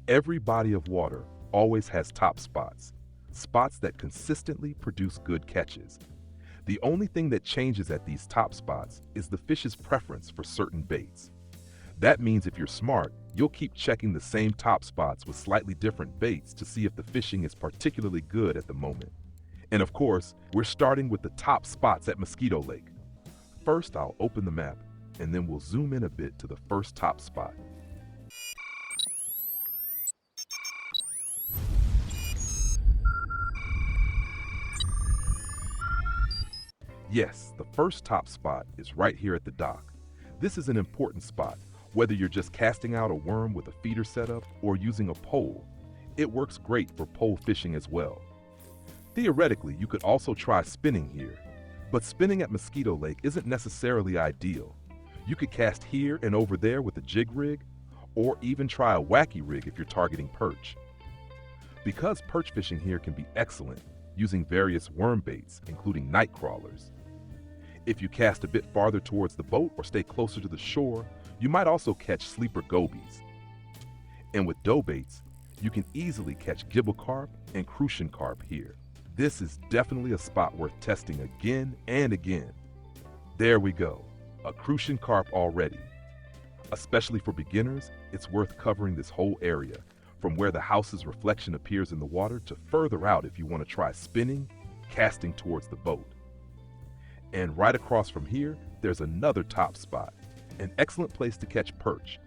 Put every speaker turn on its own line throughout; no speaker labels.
Every body of water always has top spots, spots that consistently produce good catches. The only thing that changes at these top spots is the fish's preference for certain baits. That means if you're smart, you'll keep checking the same top spots with slightly different baits to see if the fishing is particularly good at the moment. And of course, we're starting with the top spots at Mosquito Lake. First, I'll open the map, and then we'll zoom in a bit to the first top spot. Yes, the first top spot is right here at the dock. This is an important spot. Whether you're just casting out a worm with a feeder setup or using a pole, it works great for pole fishing as well. Theoretically, you could also try spinning here, but spinning at Mosquito Lake isn't necessarily ideal. You could cast here and over there with a jig rig, or even try a wacky rig if you're targeting perch. Because perch fishing here can be excellent, using various worm baits, including night crawlers. If you cast a bit farther towards the boat or stay closer to the shore, you might also catch sleeper gobies. And with dough baits, you can easily catch gibble carp and crucian carp here. This is definitely a spot worth testing again and again. There we go, a crucian carp already. Especially for beginners, it's worth covering this whole area, from where the house's reflection appears in the water to further out if you want to try spinning, casting towards the boat. And right across from here, there's another top spot, an excellent place to catch perch.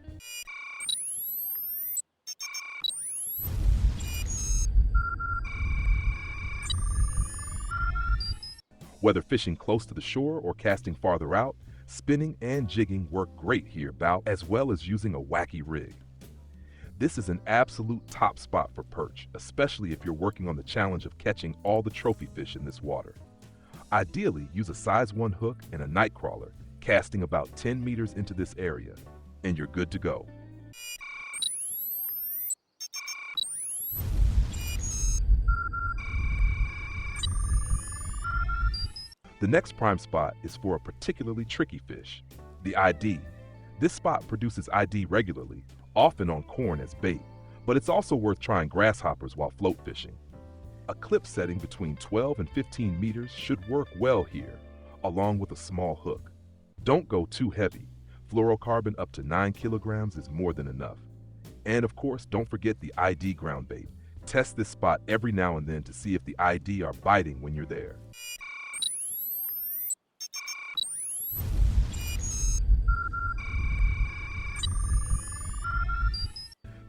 Whether fishing close to the shore or casting farther out, spinning and jigging work great here, as well as using a wacky rig. This is an absolute top spot for perch, especially if you're working on the challenge of catching all the trophy fish in this water. Ideally, use a size 1 hook and a night crawler, casting about 10 meters into this area, and you're good to go. The next prime spot is for a particularly tricky fish, the ID. This spot produces ID regularly, often on corn as bait, but it's also worth trying grasshoppers while float fishing. A clip setting between 12 and 15 meters should work well here, along with a small hook. Don't go too heavy. Fluorocarbon up to 9 kilograms is more than enough. And of course, don't forget the ID ground bait. Test this spot every now and then to see if the ID are biting when you're there.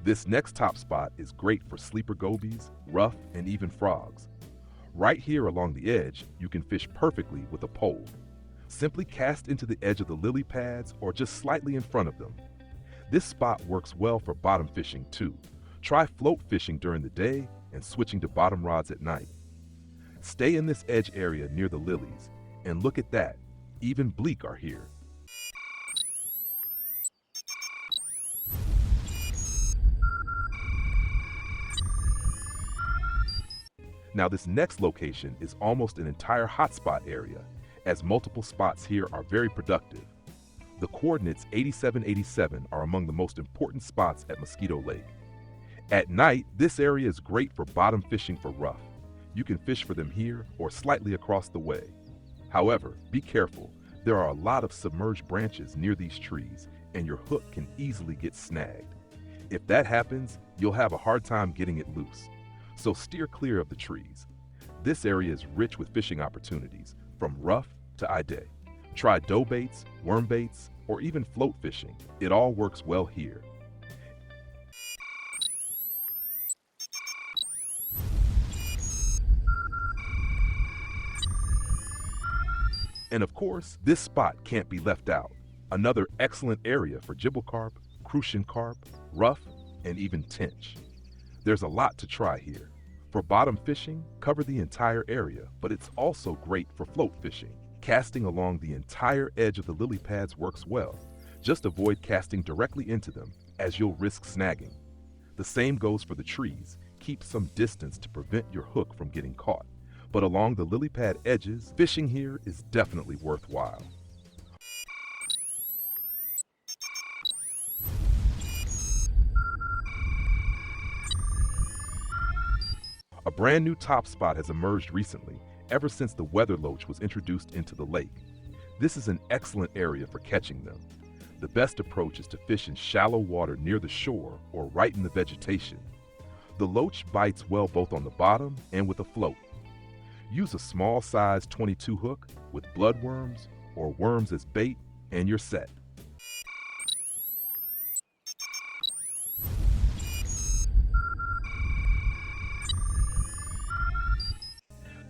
This next top spot is great for sleeper gobies, rough, and even frogs. Right here along the edge, you can fish perfectly with a pole. Simply cast into the edge of the lily pads or just slightly in front of them. This spot works well for bottom fishing too. Try float fishing during the day and switching to bottom rods at night. Stay in this edge area near the lilies, and look at that, even bleak are here. Now this next location is almost an entire hotspot area, as multiple spots here are very productive. The coordinates 8787 are among the most important spots at Mosquito Lake. At night, this area is great for bottom fishing for rough. You can fish for them here or slightly across the way. However, be careful, there are a lot of submerged branches near these trees, and your hook can easily get snagged. If that happens, you'll have a hard time getting it loose. So steer clear of the trees. This area is rich with fishing opportunities, from rough to ID. Try dough baits, worm baits, or even float fishing. It all works well here. And of course, this spot can't be left out. Another excellent area for gibble carp, crucian carp, rough, and even tench. There's a lot to try here. For bottom fishing, cover the entire area, but it's also great for float fishing. Casting along the entire edge of the lily pads works well. Just avoid casting directly into them, as you'll risk snagging. The same goes for the trees. Keep some distance to prevent your hook from getting caught. But along the lily pad edges, fishing here is definitely worthwhile. A brand new top spot has emerged recently, ever since the weather loach was introduced into the lake. This is an excellent area for catching them. The best approach is to fish in shallow water near the shore or right in the vegetation. The loach bites well both on the bottom and with a float. Use a small-sized 22 hook with bloodworms or worms as bait and you're set.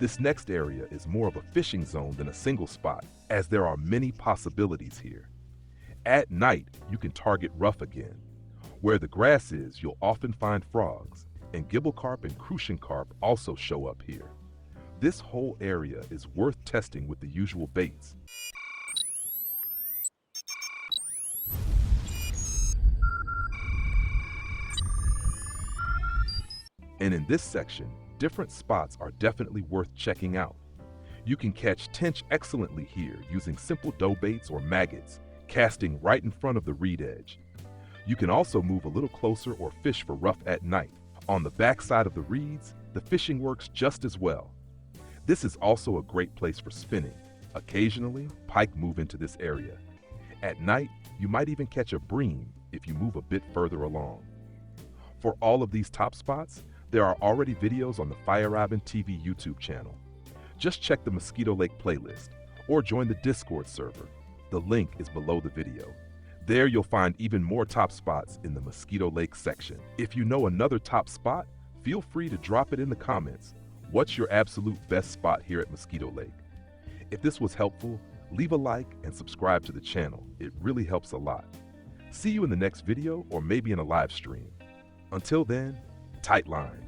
This next area is more of a fishing zone than a single spot, as there are many possibilities here. At night, you can target rough again. Where the grass is, you'll often find frogs, and gibble carp and crucian carp also show up here. This whole area is worth testing with the usual baits. And in this section, different spots are definitely worth checking out. You can catch tench excellently here using simple dough baits or maggots, casting right in front of the reed edge. You can also move a little closer or fish for rough at night. On the backside of the reeds, the fishing works just as well. This is also a great place for spinning. Occasionally, pike move into this area. At night, you might even catch a bream if you move a bit further along. For all of these top spots, there are already videos on the Fire Island TV YouTube channel. Just check the Mosquito Lake playlist or join the Discord server. The link is below the video. There you'll find even more top spots in the Mosquito Lake section. If you know another top spot, feel free to drop it in the comments. What's your absolute best spot here at Mosquito Lake? If this was helpful, leave a like and subscribe to the channel. It really helps a lot. See you in the next video or maybe in a live stream. Until then, tight line.